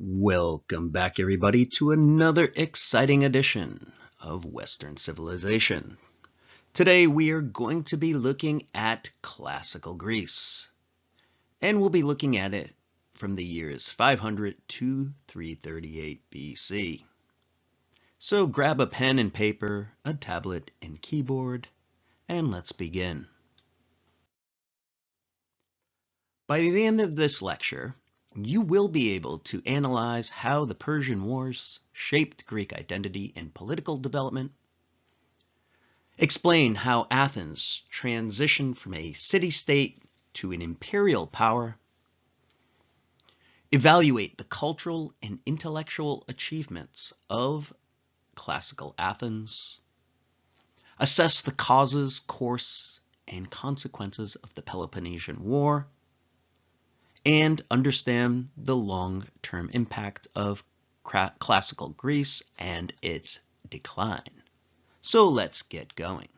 Welcome back, everybody, to another exciting edition of Western Civilization. Today we are going to be looking at classical Greece, and we'll be looking at it from the years 500 to 338 BC. So grab a pen and paper, a tablet and keyboard, and let's begin. By the end of this lecture, you will be able to analyze how the Persian Wars shaped Greek identity and political development, explain how Athens transitioned from a city-state to an imperial power, evaluate the cultural and intellectual achievements of classical Athens, assess the causes, course, and consequences of the Peloponnesian War, and understand the long-term impact of classical Greece and its decline. So let's get going.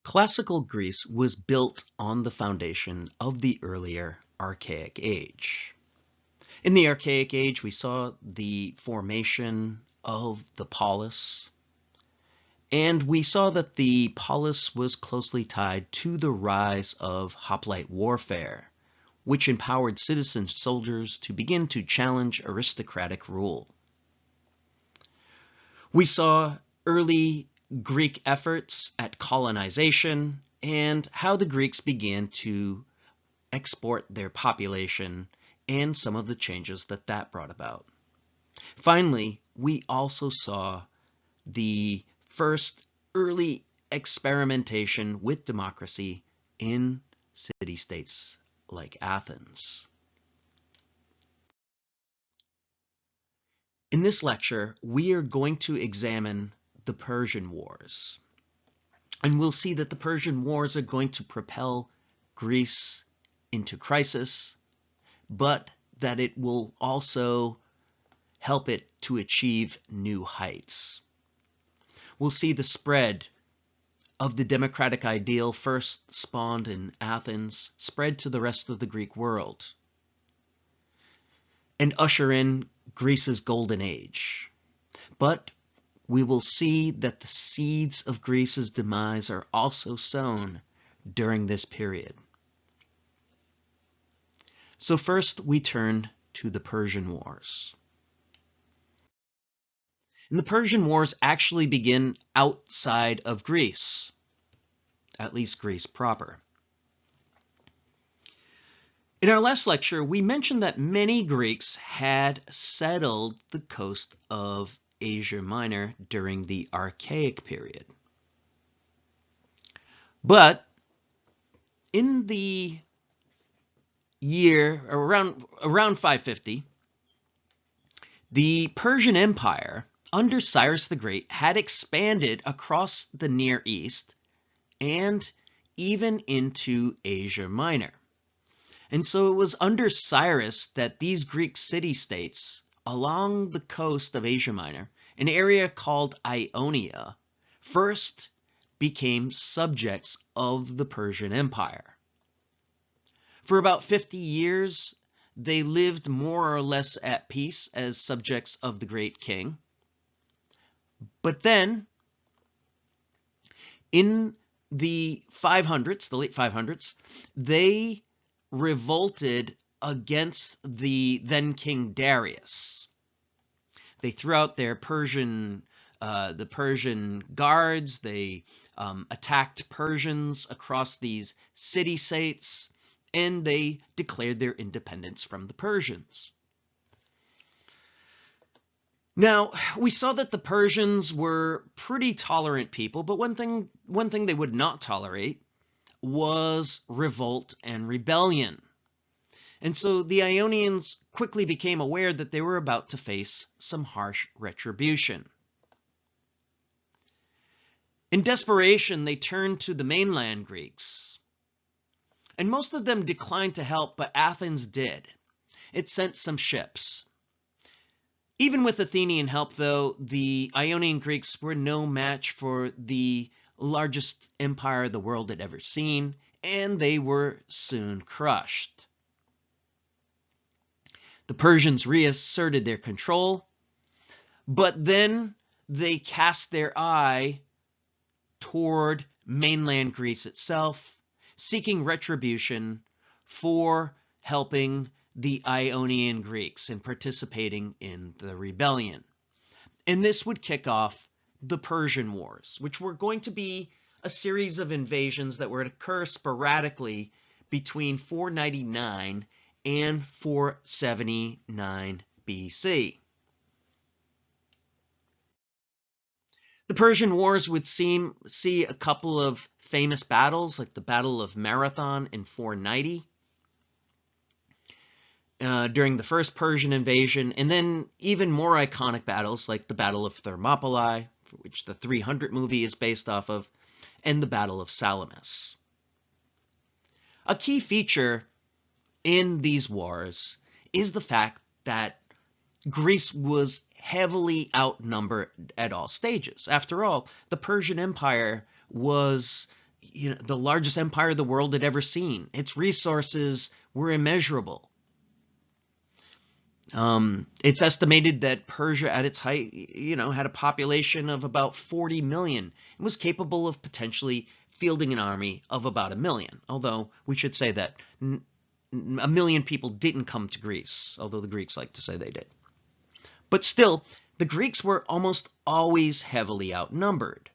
Classical Greece was built on the foundation of the earlier Archaic Age. In the Archaic Age, we saw the formation of the polis, and we saw that the polis was closely tied to the rise of hoplite warfare, which empowered citizen soldiers to begin to challenge aristocratic rule. We saw early Greek efforts at colonization and how the Greeks began to export their population and some of the changes that brought about. Finally, we also saw the first early experimentation with democracy in city-states like Athens. In this lecture, we are going to examine the Persian Wars. And we'll see that the Persian Wars are going to propel Greece into crisis, but that it will also help it to achieve new heights. We'll see the spread of the democratic ideal first spawned in Athens spread to the rest of the Greek world and usher in Greece's golden age. But we will see that the seeds of Greece's demise are also sown during this period. So first we turn to the Persian Wars. And the Persian Wars actually begin outside of Greece, at least Greece proper. In our last lecture, we mentioned that many Greeks had settled the coast of Asia Minor during the Archaic period. But in the year around 550, the Persian Empire under Cyrus the Great had expanded across the Near East and even into Asia Minor. And so it was under Cyrus that these Greek city-states along the coast of Asia Minor, an area called Ionia, first became subjects of the Persian Empire. For about 50 years, they lived more or less at peace as subjects of the great king. But then, in the 500s, the late 500s, they revolted against the then King Darius. They threw out their Persian guards. They attacked Persians across these city-states, and they declared their independence from the Persians. Now, we saw that the Persians were pretty tolerant people, but one thing they would not tolerate was revolt and rebellion. And so the Ionians quickly became aware that they were about to face some harsh retribution. In desperation, they turned to the mainland Greeks. And most of them declined to help, but Athens did. It sent some ships. Even with Athenian help, though, the Ionian Greeks were no match for the largest empire the world had ever seen, and they were soon crushed. The Persians reasserted their control, but then they cast their eye toward mainland Greece itself, seeking retribution for helping the Ionian Greeks and participating in the rebellion. And this would kick off the Persian Wars, which were going to be a series of invasions that would occur sporadically between 499 and 479 BC. The Persian Wars would see a couple of famous battles, like the Battle of Marathon in 490, during the first Persian invasion, and then even more iconic battles like the Battle of Thermopylae, which the 300 movie is based off of, and the Battle of Salamis. A key feature in these wars is the fact that Greece was heavily outnumbered at all stages. After all, the Persian Empire was the largest empire the world had ever seen. Its resources were immeasurable. It's estimated that Persia at its height, had a population of about 40 million and was capable of potentially fielding an army of about 1 million. Although we should say that 1 million people didn't come to Greece, although the Greeks like to say they did. But still, the Greeks were almost always heavily outnumbered.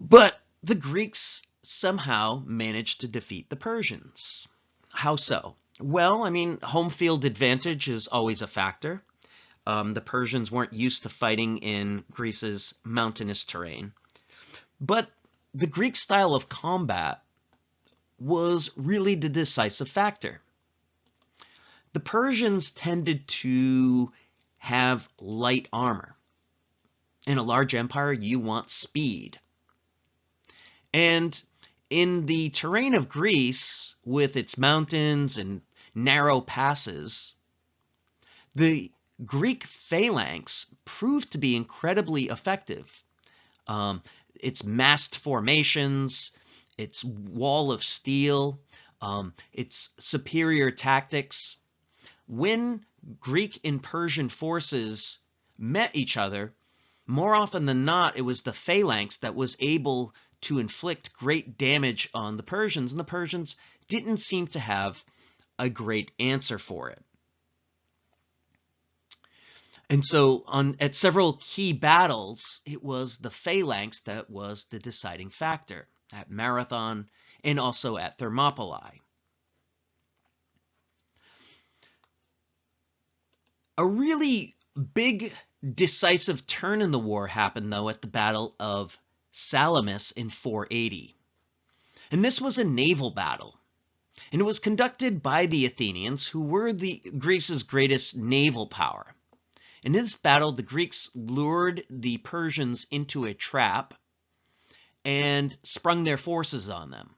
But the Greeks somehow managed to defeat the Persians. How so? Well, home field advantage is always a factor. The Persians weren't used to fighting in Greece's mountainous terrain. But the Greek style of combat was really the decisive factor. The Persians tended to have light armor. In a large empire, you want speed. And in the terrain of Greece, with its mountains and narrow passes, the Greek phalanx proved to be incredibly effective. Its massed formations, its wall of steel, its superior tactics. When Greek and Persian forces met each other, more often than not, it was the phalanx that was able to inflict great damage on the Persians, and the Persians didn't seem to have a great answer for it. And so at several key battles, it was the phalanx that was the deciding factor, at Marathon and also at Thermopylae. A really big, decisive turn in the war happened, though, at the Battle of Salamis in 480. And this was a naval battle. And it was conducted by the Athenians, who were Greece's greatest naval power. In this battle, the Greeks lured the Persians into a trap and sprung their forces on them.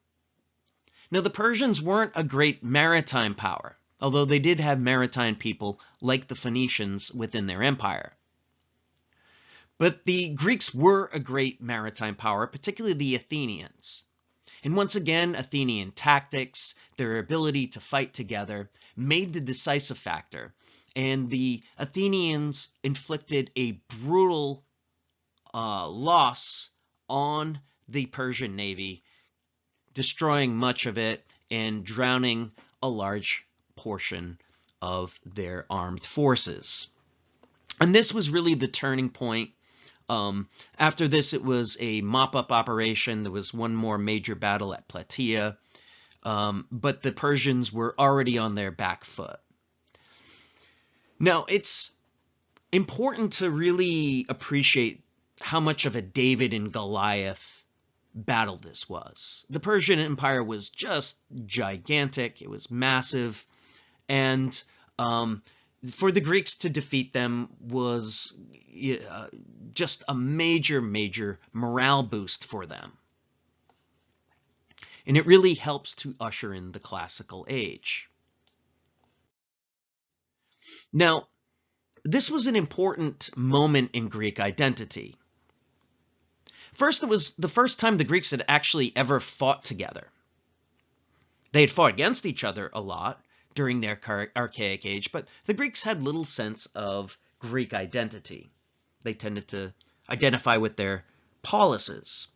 Now, the Persians weren't a great maritime power, although they did have maritime people like the Phoenicians within their empire. But the Greeks were a great maritime power, particularly the Athenians. And once again, Athenian tactics, their ability to fight together, made the decisive factor. And the Athenians inflicted a brutal loss on the Persian navy, destroying much of it and drowning a large portion of their armed forces. And this was really the turning point. After this, it was a mop-up operation. There was one more major battle at Plataea, but the Persians were already on their back foot. Now, it's important to really appreciate how much of a David and Goliath battle this was. The Persian Empire was just gigantic. It was massive. And for the Greeks to defeat them was just a major, major morale boost for them. And it really helps to usher in the classical age. Now, this was an important moment in Greek identity. First, it was the first time the Greeks had actually ever fought together. They had fought against each other a lot during their archaic age, but the Greeks had little sense of Greek identity. They tended to identify with their polises.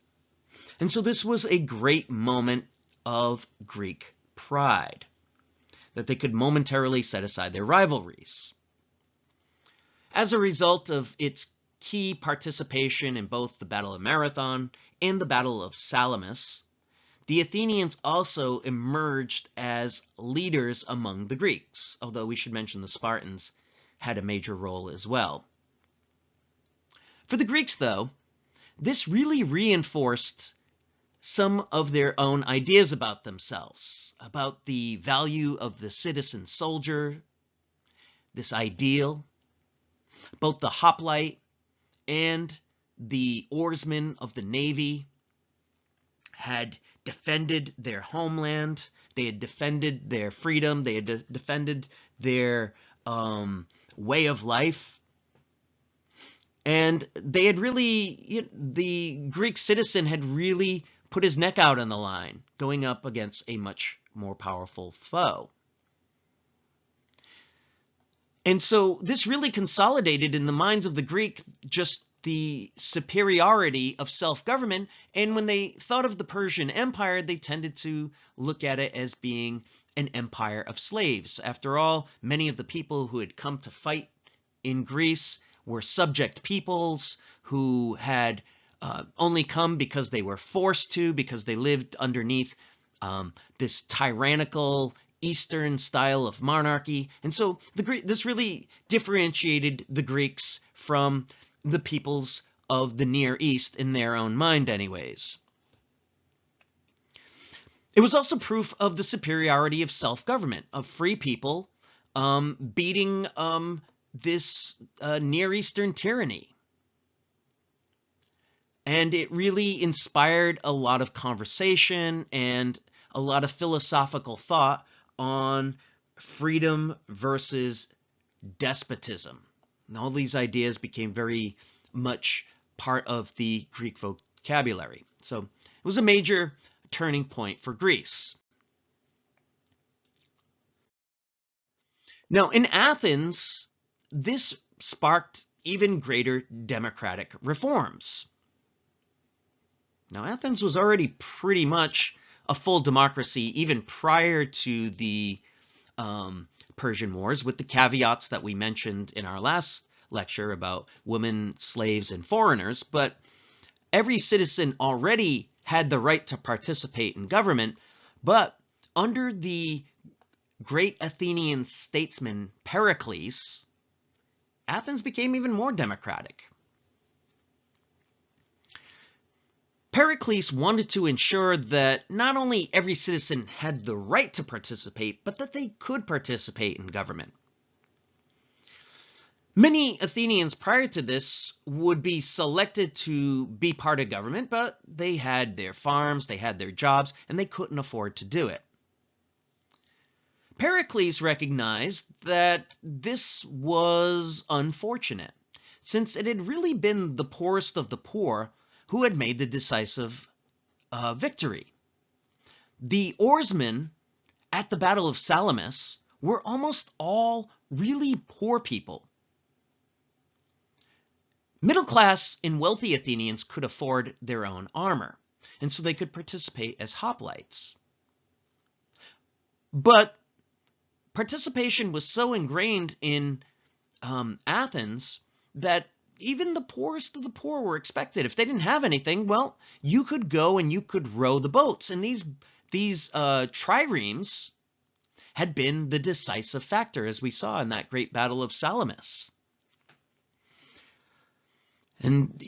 And so this was a great moment of Greek pride, that they could momentarily set aside their rivalries. As a result of its key participation in both the Battle of Marathon and the Battle of Salamis, the Athenians also emerged as leaders among the Greeks, although we should mention the Spartans had a major role as well. For the Greeks, though, this really reinforced some of their own ideas about themselves, about the value of the citizen soldier, this ideal. Both the hoplite and the oarsmen of the navy had defended their homeland, they had defended their freedom, they had defended their way of life. And they had really, the Greek citizen had really put his neck out on the line, going up against a much more powerful foe. And so this really consolidated in the minds of the Greek just the superiority of self-government, and when they thought of the Persian Empire, they tended to look at it as being an empire of slaves. After all, many of the people who had come to fight in Greece were subject peoples who had only come because they were forced to, because they lived underneath this tyrannical Eastern style of monarchy. And so this really differentiated the Greeks from the peoples of the Near East in their own mind anyways. It was also proof of the superiority of self-government, of free people beating this Near Eastern tyranny. And it really inspired a lot of conversation and a lot of philosophical thought on freedom versus despotism. And all these ideas became very much part of the Greek vocabulary. So it was a major turning point for Greece. Now, in Athens, this sparked even greater democratic reforms. Now, Athens was already pretty much a full democracy even prior to the Persian Wars, with the caveats that we mentioned in our last lecture about women, slaves, and foreigners. But every citizen already had the right to participate in government. But under the great Athenian statesman Pericles, Athens became even more democratic. Pericles wanted to ensure that not only every citizen had the right to participate, but that they could participate in government. Many Athenians prior to this would be selected to be part of government, but they had their farms, they had their jobs, and they couldn't afford to do it. Pericles recognized that this was unfortunate, since it had really been the poorest of the poor who had made the decisive victory. The oarsmen at the Battle of Salamis were almost all really poor people. Middle-class and wealthy Athenians could afford their own armor, and so they could participate as hoplites. But participation was so ingrained in Athens that even the poorest of the poor were expected. If they didn't have anything, well, you could go and you could row the boats. And these triremes had been the decisive factor, as we saw in that great Battle of Salamis. And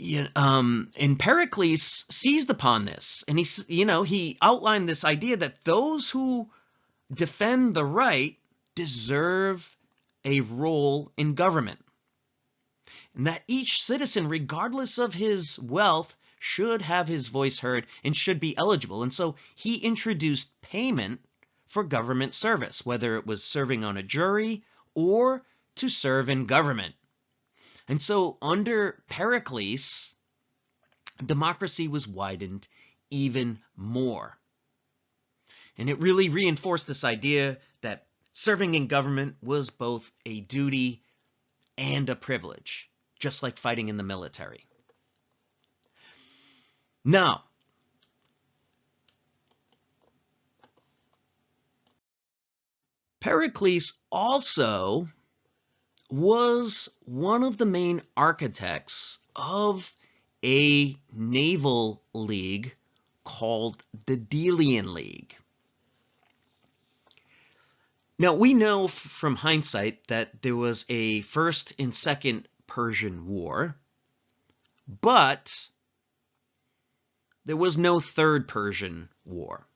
Pericles seized upon this, and he outlined this idea that those who defend the right deserve a role in government, and that each citizen, regardless of his wealth, should have his voice heard and should be eligible. And so he introduced payment for government service, whether it was serving on a jury or to serve in government. And so under Pericles, democracy was widened even more. And it really reinforced this idea that Serving in government was both a duty and a privilege, just like fighting in the military. Now, Pericles also was one of the main architects of a naval league called the Delian League. Now, we know from hindsight that there was a First and Second Persian War, but there was no Third Persian War.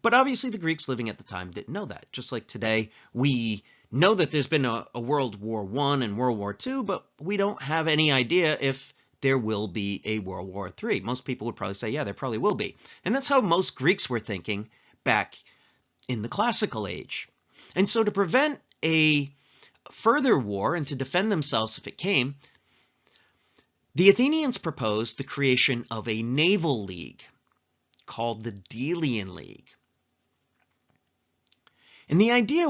But obviously the Greeks living at the time didn't know that. Just like today, we know that there's been a World War I and World War II, but we don't have any idea if there will be a World War III. Most people would probably say, yeah, there probably will be. And that's how most Greeks were thinking back in the classical age. And so to prevent a further war and to defend themselves if it came, the Athenians proposed the creation of a naval league called the Delian League. And the idea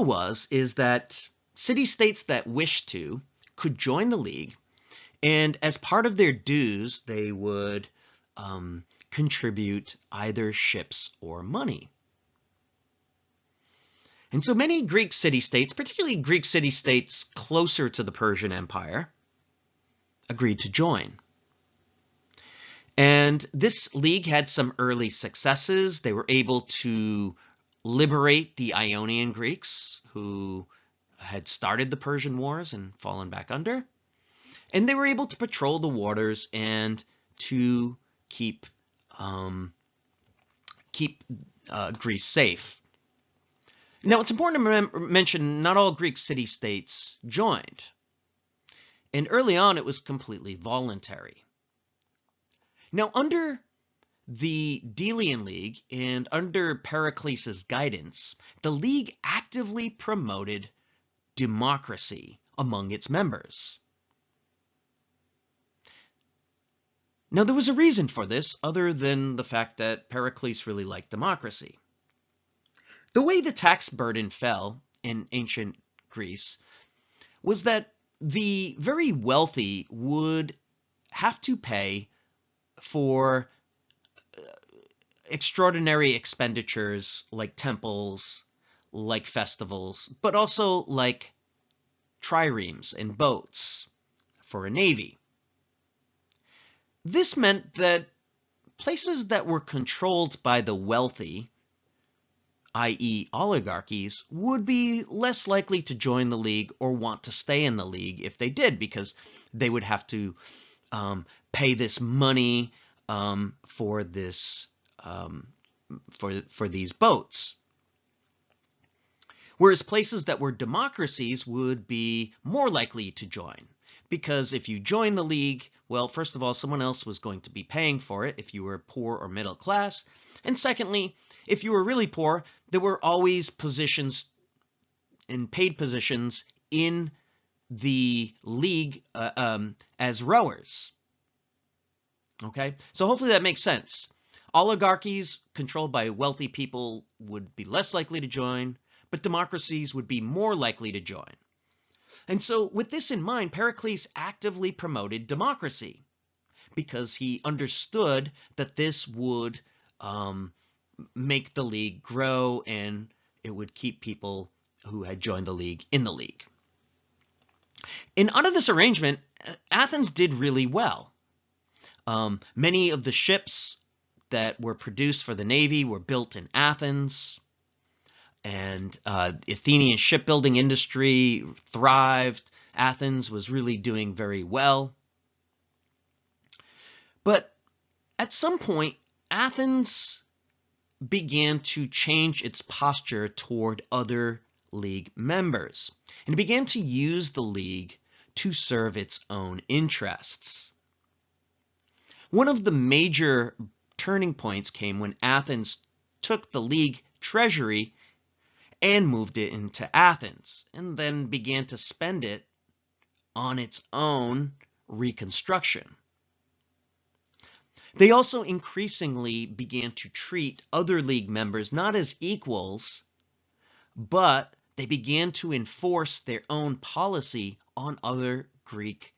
is that city-states that wished to could join the league, and as part of their dues, they would contribute either ships or money. And so many Greek city-states, particularly Greek city-states closer to the Persian Empire, agreed to join. And this league had some early successes. They were able to liberate the Ionian Greeks who had started the Persian Wars and fallen back under. And they were able to patrol the waters and to keep Greece safe. Now, it's important to mention not all Greek city-states joined. And early on, it was completely voluntary. Now, under the Delian League and under Pericles' guidance, the league actively promoted democracy among its members. Now, there was a reason for this other than the fact that Pericles really liked democracy. The way the tax burden fell in ancient Greece was that the very wealthy would have to pay for extraordinary expenditures like temples, like festivals, but also like triremes and boats for a navy. This meant that places that were controlled by the wealthy, i.e. oligarchies, would be less likely to join the league or want to stay in the league if they did, because they would have to pay this money for this for these boats. Whereas places that were democracies would be more likely to join, because if you join the league, well, first of all, someone else was going to be paying for it if you were poor or middle class, and secondly, if you were really poor, there were always positions and paid positions in the league as rowers. Okay, so hopefully that makes sense. Oligarchies controlled by wealthy people would be less likely to join, but democracies would be more likely to join. And so with this in mind, Pericles actively promoted democracy because he understood that this would make the league grow and it would keep people who had joined the league in the league. And out of this arrangement, Athens did really well. Many of the ships that were produced for the Navy were built in Athens, and the Athenian shipbuilding industry thrived. Athens was really doing very well. But at some point, Athens began to change its posture toward other league members, and it began to use the league to serve its own interests. One of the major turning points came when Athens took the league treasury and moved it into Athens, and then began to spend it on its own reconstruction. They also increasingly began to treat other league members not as equals, but they began to enforce their own policy on other Greek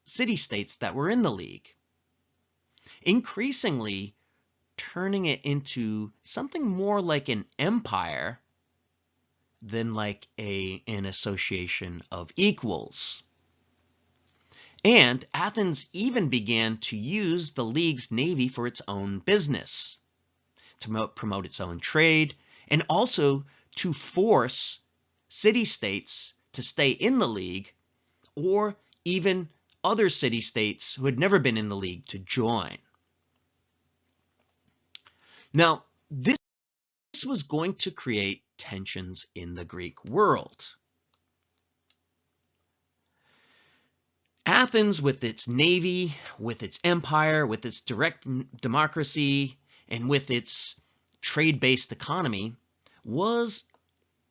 city-states that were in the league, increasingly turning it into something more like an empire than like an association of equals. And Athens even began to use the league's navy for its own business, to promote its own trade, and also to force city-states to stay in the league, or even other city-states who had never been in the league to join. Now, this was going to create tensions in the Greek world. Athens, with its navy, with its empire, with its direct democracy, and with its trade-based economy, was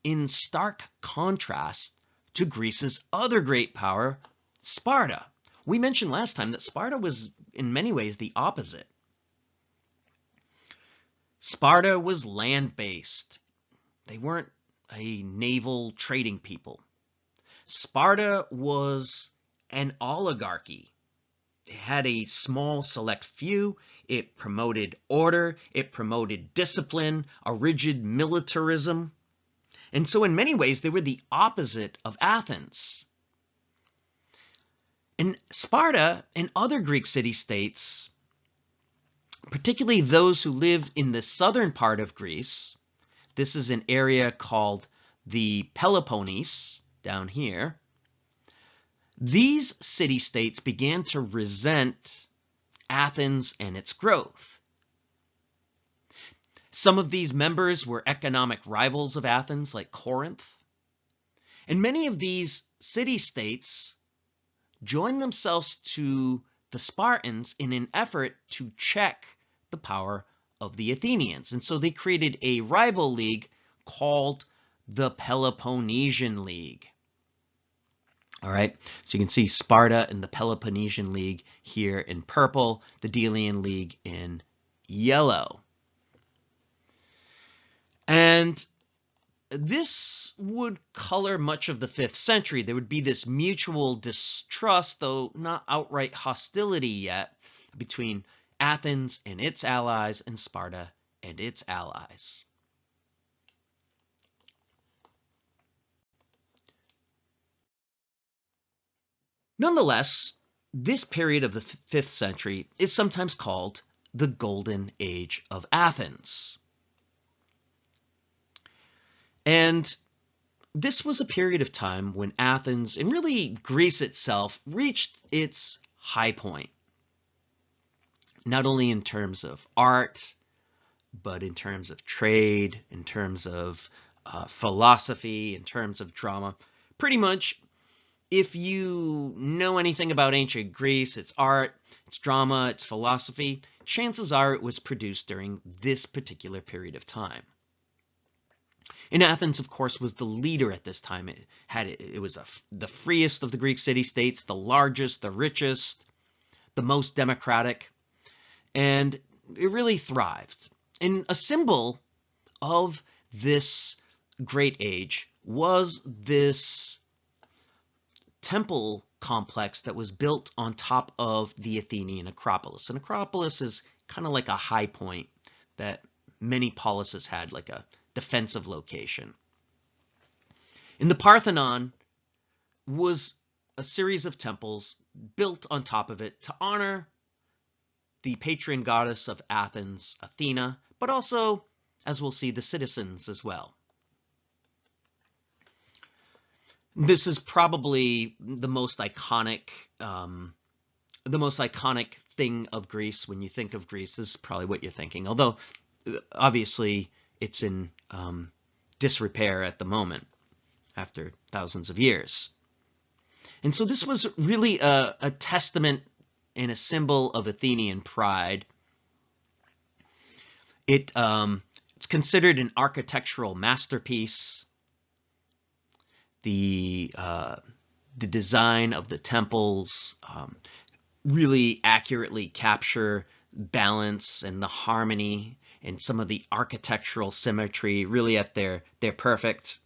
in stark contrast to Greece's other great power, Sparta. We mentioned last time that Sparta was in many ways the opposite. Sparta was land-based. They weren't a naval trading people. Sparta was an oligarchy. It had a small select few. It promoted order. It promoted discipline, a rigid militarism. And so in many ways, they were the opposite of Athens. And Sparta and other Greek city-states, particularly those who live in the southern part of Greece, this is an area called the Peloponnese, down here, these city-states began to resent Athens and its growth. Some of these members were economic rivals of Athens, like Corinth. And many of these city-states joined themselves to the Spartans in an effort to check the power of the Athenians. And so they created a rival league called the Peloponnesian League. All right, so you can see Sparta and the Peloponnesian League here in purple, the Delian League in yellow. And this would color much of the 5th century. There would be this mutual distrust, though not outright hostility yet, between Athens and its allies and Sparta and its allies. Nonetheless, this period of the 5th century is sometimes called the Golden Age of Athens. And this was a period of time when Athens, and really Greece itself, reached its high point. Not only in terms of art, but in terms of trade, in terms of philosophy, in terms of drama. Pretty much, if you know anything about ancient Greece, its art, its drama, its philosophy, chances are it was produced during this particular period of time. And Athens, of course, was the leader at this time. It was the freest of the Greek city-states, the largest, the richest, the most democratic, and it really thrived. And a symbol of this great age was this temple complex that was built on top of the Athenian Acropolis. An Acropolis is kind of like a high point that many polises had, like a defensive location. And the Parthenon was a series of temples built on top of it to honor the patron goddess of Athens, Athena, but also, as we'll see, the citizens as well. This is probably the most iconic thing of Greece. When you think of Greece, this is probably what you're thinking. Although, obviously, it's in disrepair at the moment after thousands of years. And so this was really a testament and a symbol of Athenian pride. It's considered an architectural masterpiece. The design of the temples really accurately capture balance and the harmony and some of the architectural symmetry really at their perfect.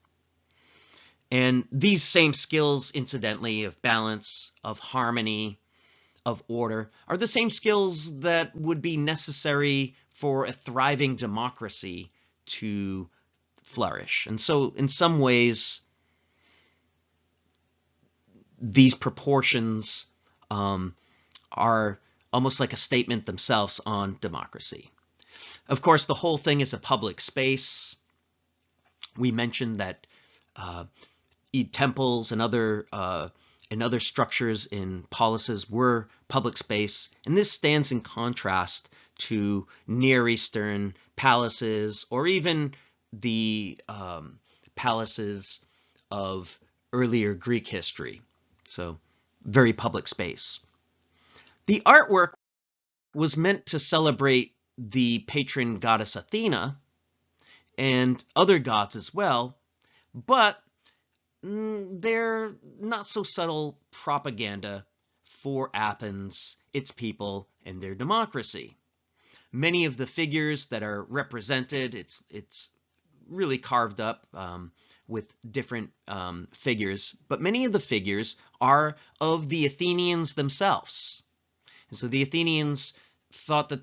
And these same skills, incidentally, of balance, of harmony, of order, are the same skills that would be necessary for a thriving democracy to flourish. And so, in some ways, these proportions are almost like a statement themselves on democracy. Of course, the whole thing is a public space. We mentioned that temples and other structures in polises were public space, and this stands in contrast to Near Eastern palaces or even the palaces of earlier Greek history. So, very public space. The artwork was meant to celebrate the patron goddess Athena and other gods as well, but they're not so subtle propaganda for Athens, its people, and their democracy. Many of the figures that are represented, it's really carved up with different figures, but many of the figures are of the Athenians themselves. And so the Athenians thought that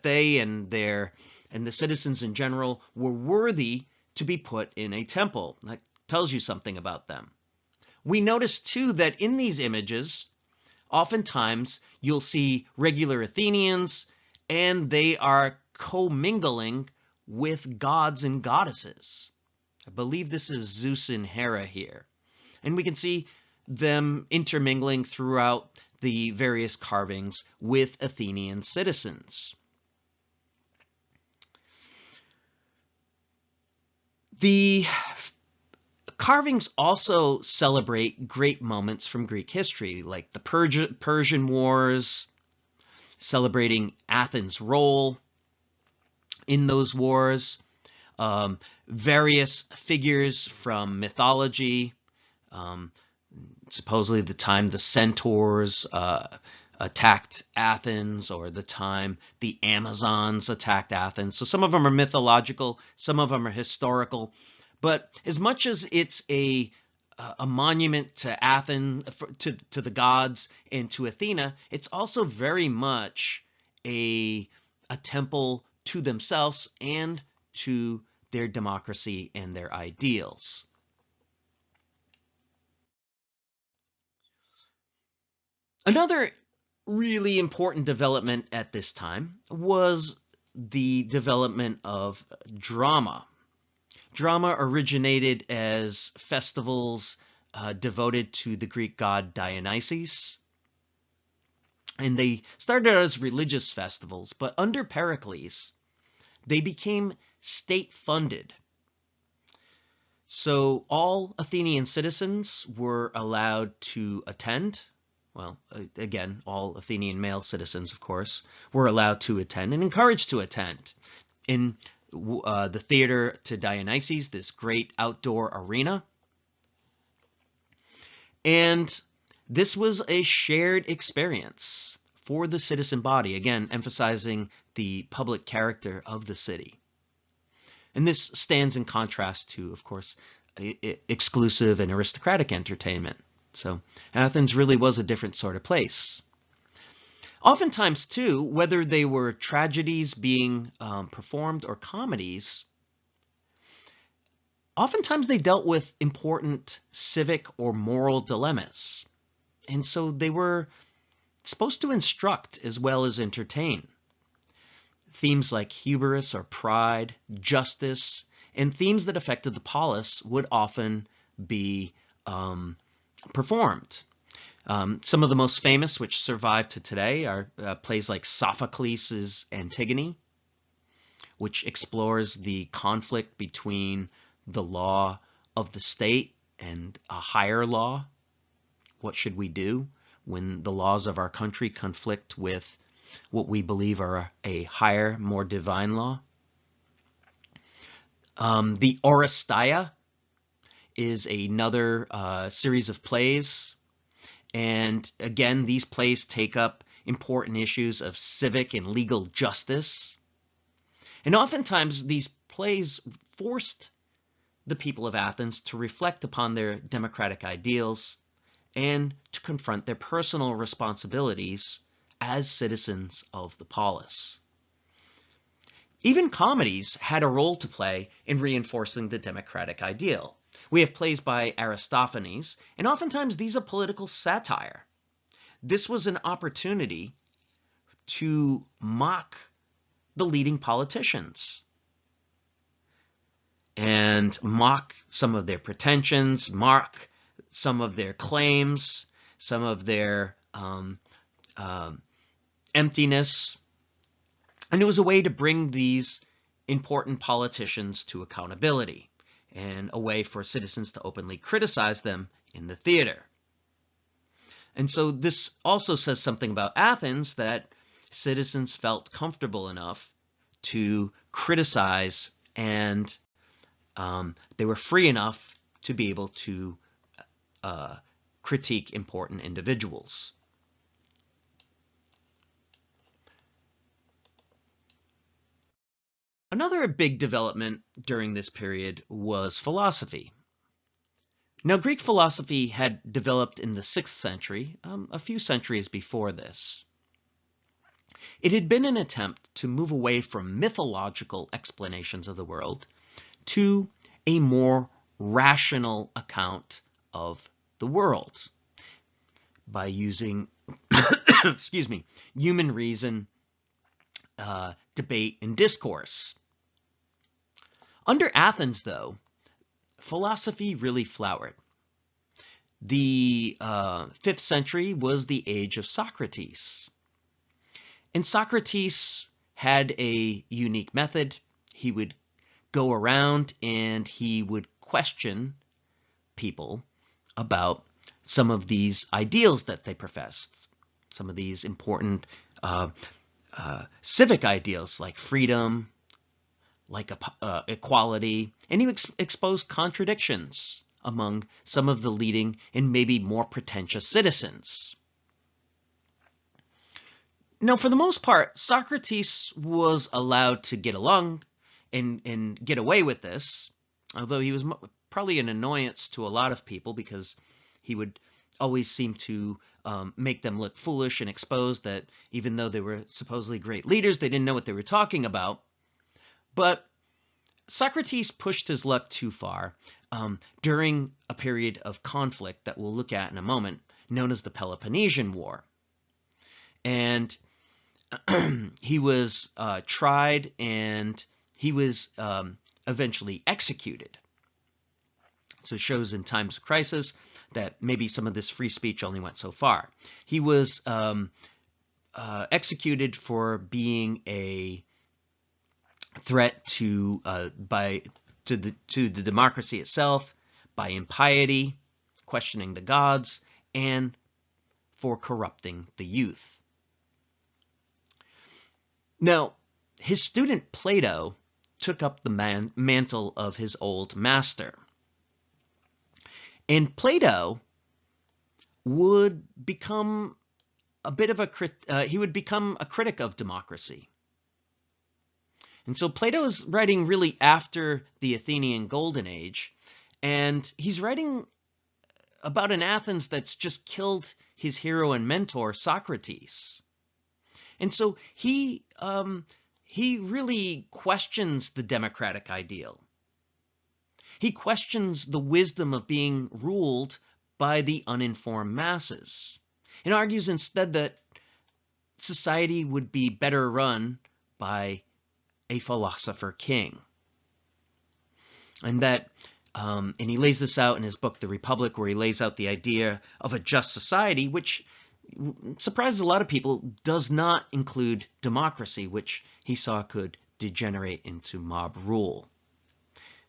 they and the citizens in general were worthy to be put in a temple. That tells you something about them. We notice too that in these images, oftentimes you'll see regular Athenians and they are commingling with gods and goddesses. I believe this is Zeus and Hera here. And we can see them intermingling throughout the various carvings with Athenian citizens. The carvings also celebrate great moments from Greek history, like the Persian Wars, celebrating Athens' role in those wars, various figures from mythology, supposedly the time the centaurs attacked Athens, or the time the Amazons attacked Athens. So some of them are mythological, some of them are historical. But as much as it's a monument to Athens, to the gods and to Athena, it's also very much a temple to themselves and to their democracy and their ideals. Another really important development at this time was the development of drama. Drama originated as festivals devoted to the Greek god Dionysus. And they started out as religious festivals, but under Pericles, they became state-funded. So all Athenian citizens were allowed to attend. Well, again, all Athenian male citizens, of course, were allowed to attend and encouraged to attend. In the theater to Dionysus, this great outdoor arena. And this was a shared experience for the citizen body, again, emphasizing the public character of the city. And this stands in contrast to, of course, exclusive and aristocratic entertainment. So Athens really was a different sort of place. Oftentimes, too, whether they were tragedies being performed or comedies, oftentimes they dealt with important civic or moral dilemmas. And so they were supposed to instruct as well as entertain. Themes like hubris or pride, justice, and themes that affected the polis would often be performed. Some of the most famous, which survive to today, are plays like Sophocles' Antigone, which explores the conflict between the law of the state and a higher law. What should we do when the laws of our country conflict with what we believe are a higher, more divine law? The Oresteia is another series of plays. And again, these plays take up important issues of civic and legal justice. And oftentimes these plays forced the people of Athens to reflect upon their democratic ideals and to confront their personal responsibilities as citizens of the polis. Even comedies had a role to play in reinforcing the democratic ideal. We have plays by Aristophanes, and oftentimes these are political satire. This was an opportunity to mock the leading politicians and mock some of their pretensions, mock some of their claims, some of their emptiness. And it was a way to bring these important politicians to accountability and a way for citizens to openly criticize them in the theater. And so this also says something about Athens, that citizens felt comfortable enough to criticize, and they were free enough to be able to critique important individuals. Another big development during this period was philosophy. Now, Greek philosophy had developed in the 6th century, a few centuries before this. It had been an attempt to move away from mythological explanations of the world to a more rational account of the world by using excuse me, human reason, debate, and discourse. Under Athens, though, philosophy really flowered. The 5th century was the age of Socrates. And Socrates had a unique method. He would go around and he would question people about some of these ideals that they professed, some of these important civic ideals like freedom, like equality, and he exposed contradictions among some of the leading and maybe more pretentious citizens. Now, for the most part, Socrates was allowed to get along and get away with this, although he was probably an annoyance to a lot of people because he would always seem to make them look foolish and expose that even though they were supposedly great leaders, they didn't know what they were talking about. But Socrates pushed his luck too far during a period of conflict that we'll look at in a moment, known as the Peloponnesian War. And he was tried and he was eventually executed. So it shows in times of crisis that maybe some of this free speech only went so far. He was executed for being a threat to the democracy itself, by impiety, questioning the gods, and for corrupting the youth. Now, his student Plato took up the mantle of his old master. And Plato would become a bit of he would become a critic of democracy. And so Plato is writing really after the Athenian Golden Age, and he's writing about an Athens that's just killed his hero and mentor, Socrates. And so he really questions the democratic ideal. He questions the wisdom of being ruled by the uninformed masses and argues instead that society would be better run by a philosopher king. And that, and he lays this out in his book, The Republic, where he lays out the idea of a just society, which surprises a lot of people, does not include democracy, which he saw could degenerate into mob rule.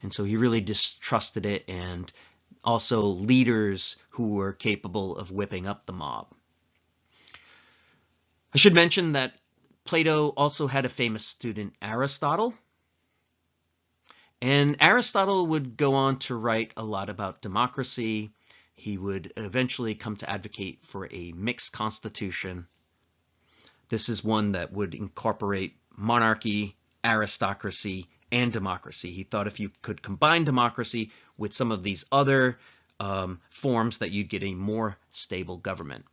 And so he really distrusted it, and also leaders who were capable of whipping up the mob. I should mention that Plato also had a famous student, Aristotle. And Aristotle would go on to write a lot about democracy. He would eventually come to advocate for a mixed constitution. This is one that would incorporate monarchy, aristocracy, and democracy. He thought if you could combine democracy with some of these other forms that you'd get a more stable government.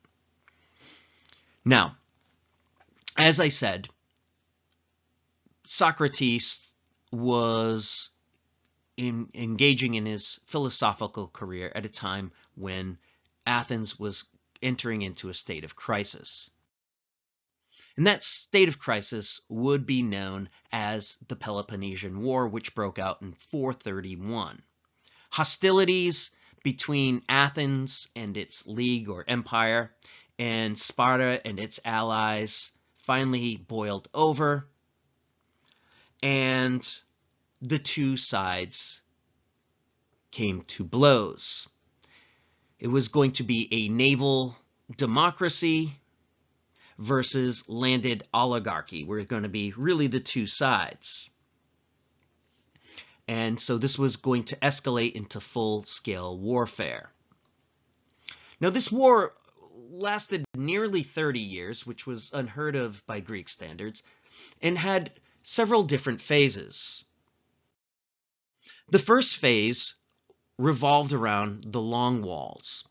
Now, as I said, Socrates was engaging in his philosophical career at a time when Athens was entering into a state of crisis. And that state of crisis would be known as the Peloponnesian War, which broke out in 431. Hostilities between Athens and its league or empire and Sparta and its allies finally boiled over, and the two sides came to blows. It was going to be a naval democracy versus landed oligarchy. Were going to be really the two sides. And so this was going to escalate into full-scale warfare. Now, this war lasted nearly 30 years, which was unheard of by Greek standards, and had several different phases. The first phase revolved around the long walls.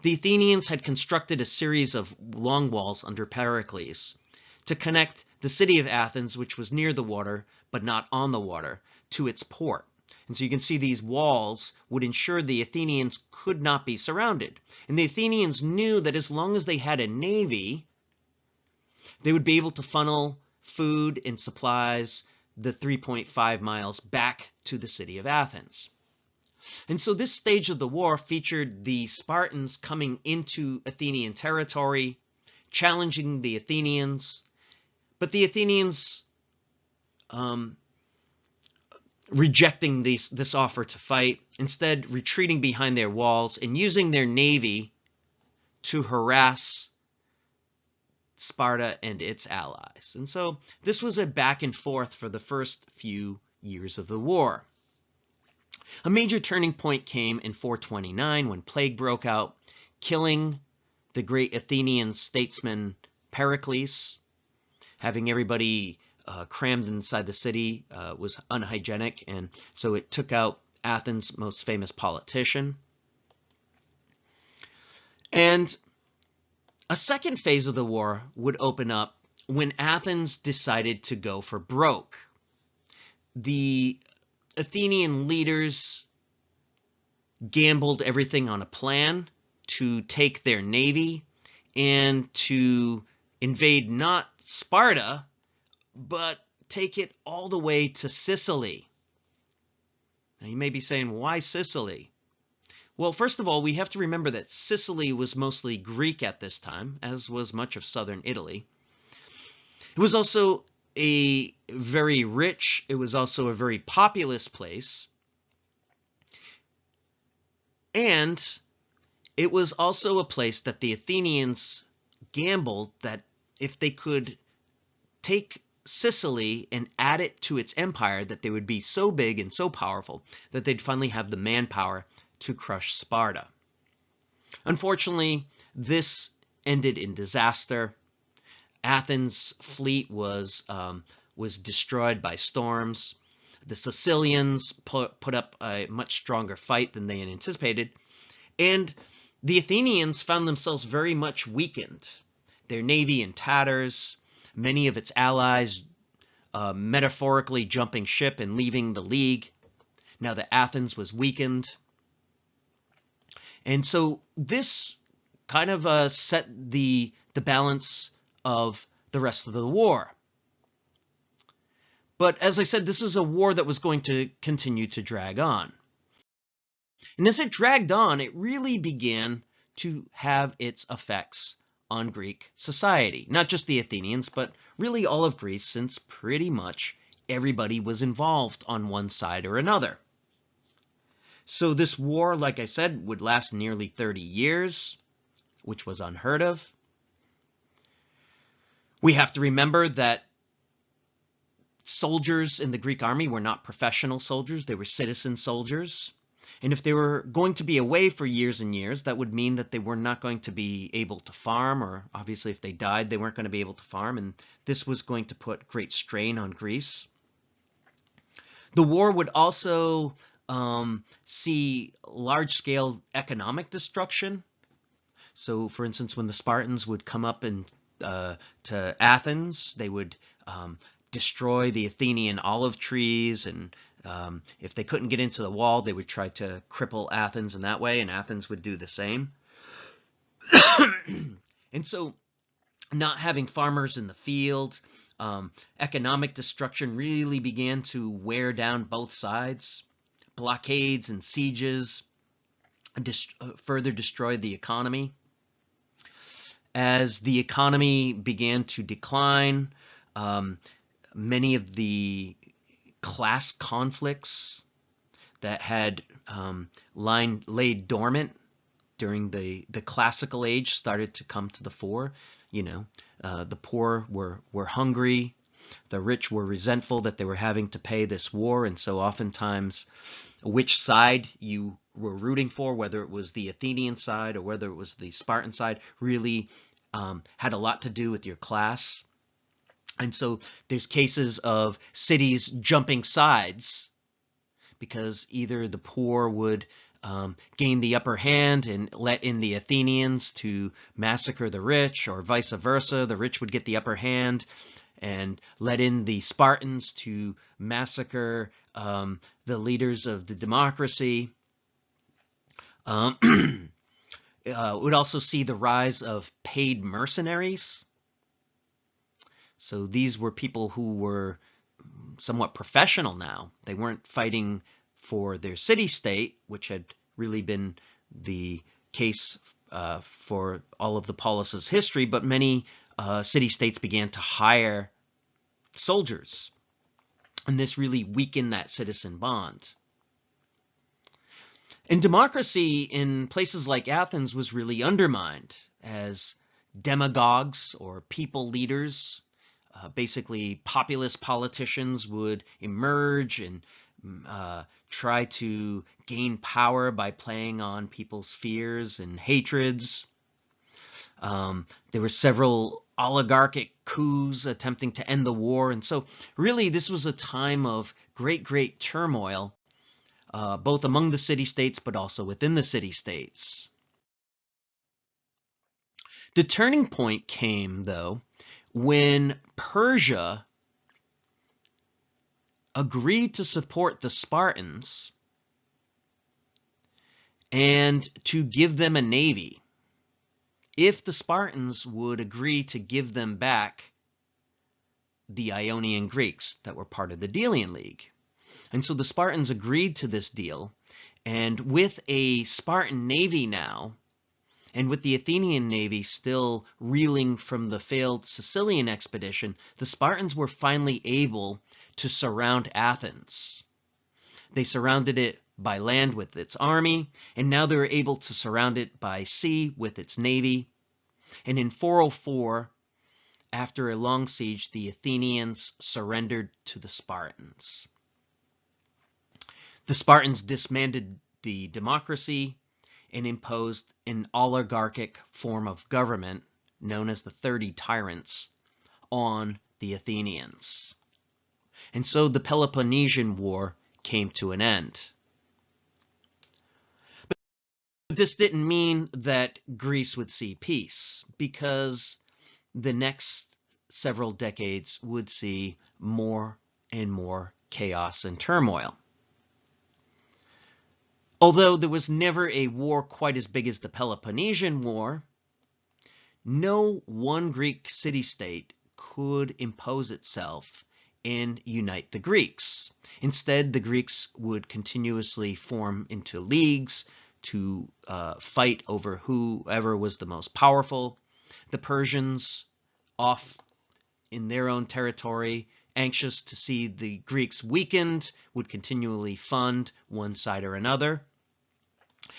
The Athenians had constructed a series of long walls under Pericles to connect the city of Athens, which was near the water but not on the water, to its port. And so you can see these walls would ensure the Athenians could not be surrounded. And the Athenians knew that as long as they had a navy, they would be able to funnel food and supplies the 3.5 miles back to the city of Athens. And so this stage of the war featured the Spartans coming into Athenian territory, challenging the Athenians, but the Athenians rejecting this offer to fight, instead retreating behind their walls and using their navy to harass Sparta and its allies. And so this was a back and forth for the first few years of the war. A major turning point came in 429 when plague broke out, killing the great Athenian statesman Pericles. Having everybody crammed inside the city was unhygienic, and so it took out Athens' most famous politician. And a second phase of the war would open up when Athens decided to go for broke. The Athenian leaders gambled everything on a plan to take their navy and to invade not Sparta, but take it all the way to Sicily. Now you may be saying, why Sicily? Well, first of all, we have to remember that Sicily was mostly Greek at this time, as was much of southern Italy. It was also a very rich, it was also a very populous place. And it was also a place that the Athenians gambled that if they could take Sicily and add it to its empire, that they would be so big and so powerful that they'd finally have the manpower to crush Sparta. Unfortunately, this ended in disaster. Athens' fleet was destroyed by storms. The Sicilians put up a much stronger fight than they had anticipated, and the Athenians found themselves very much weakened. Their navy in tatters, many of its allies metaphorically jumping ship and leaving the league, now that Athens was weakened. And so this kind of set the balance of the rest of the war. But as I said, this is a war that was going to continue to drag on. And as it dragged on, it really began to have its effects on Greek society. Not just the Athenians, but really all of Greece, since pretty much everybody was involved on one side or another. So this war, like I said, would last nearly 30 years, which was unheard of. We have to remember that soldiers in the Greek army were not professional soldiers, they were citizen soldiers. And if they were going to be away for years and years, that would mean that they were not going to be able to farm, or obviously if they died, they weren't going to be able to farm, and this was going to put great strain on Greece. The war would also see large-scale economic destruction. So, for instance, when the Spartans would come up to Athens, they would destroy the Athenian olive trees, and if they couldn't get into the wall, they would try to cripple Athens in that way, and Athens would do the same. And so, not having farmers in the field, economic destruction really began to wear down both sides. Blockades and sieges further destroyed the economy. As the economy began to decline, many of the class conflicts that had laid dormant during the classical age started to come to the fore. The poor were hungry, the rich were resentful that they were having to pay this war, and so oftentimes which side you were rooting for, whether it was the Athenian side or whether it was the Spartan side, really had a lot to do with your class. And so there's cases of cities jumping sides because either the poor would gain the upper hand and let in the Athenians to massacre the rich, or vice versa. The rich would get the upper hand and let in the Spartans to massacre the leaders of the democracy. Would also see the rise of paid mercenaries. So these were people who were somewhat professional now. They weren't fighting for their city-state, which had really been the case for all of the polis's history, but many city-states began to hire soldiers, and this really weakened that citizen bond. And democracy in places like Athens was really undermined as demagogues, or people leaders, basically populist politicians, would emerge and try to gain power by playing on people's fears and hatreds. There were several oligarchic coups attempting to end the war, and so really this was a time of great turmoil, both among the city-states but also within the city-states. The turning point came, though, when Persia agreed to support the Spartans and to give them a navy if the Spartans would agree to give them back the Ionian Greeks that were part of the Delian League. And so the Spartans agreed to this deal, and with a Spartan navy now, and with the Athenian navy still reeling from the failed Sicilian expedition, the Spartans were finally able to surround Athens. They surrounded it by land with its army, and now they were able to surround it by sea with its navy. And in 404, after a long siege, the Athenians surrendered to the Spartans. The Spartans disbanded the democracy and imposed an oligarchic form of government known as the 30 Tyrants on the Athenians. And so the Peloponnesian War came to an end. But this didn't mean that Greece would see peace, because the next several decades would see more and more chaos and turmoil. Although there was never a war quite as big as the Peloponnesian War, no one Greek city-state could impose itself and unite the Greeks. Instead, the Greeks would continuously form into leagues to fight over whoever was the most powerful. The Persians, off in their own territory, anxious to see the Greeks weakened, would continually fund one side or another.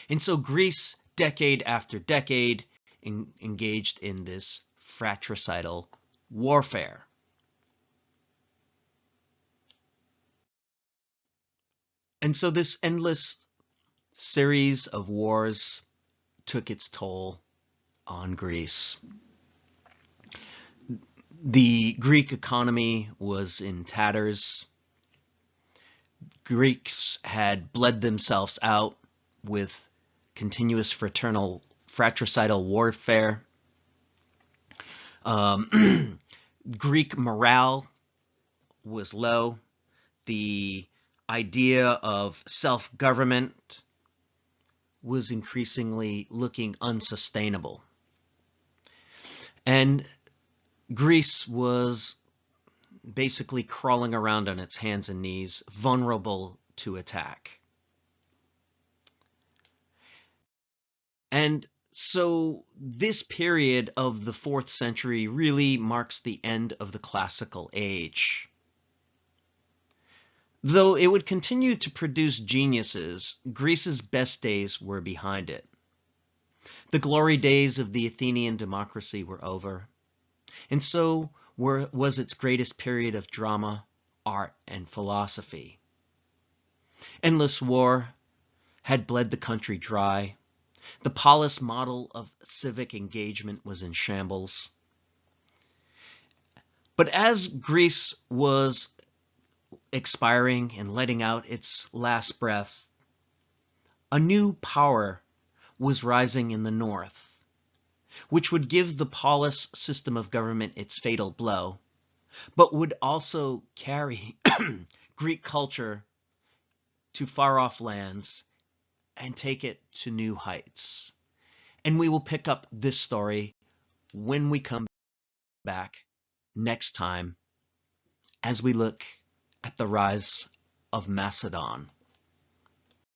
And so Greece, decade after decade, engaged in this fratricidal warfare. And so this endless series of wars took its toll on Greece. The Greek economy was in tatters. Greeks had bled themselves out with continuous fratricidal warfare. Greek morale was low. The idea of self-government was increasingly looking unsustainable. And Greece was basically crawling around on its hands and knees, vulnerable to attack. And so this period of the 4th century really marks the end of the classical age. Though it would continue to produce geniuses, Greece's best days were behind it. The glory days of the Athenian democracy were over, and so was its greatest period of drama, art, and philosophy. Endless war had bled the country dry. The polis model of civic engagement was in shambles. But as Greece was expiring and letting out its last breath, a new power was rising in the north, which would give the polis system of government its fatal blow, but would also carry Greek culture to far-off lands and take it to new heights. And we will pick up this story when we come back next time as we look at the rise of Macedon.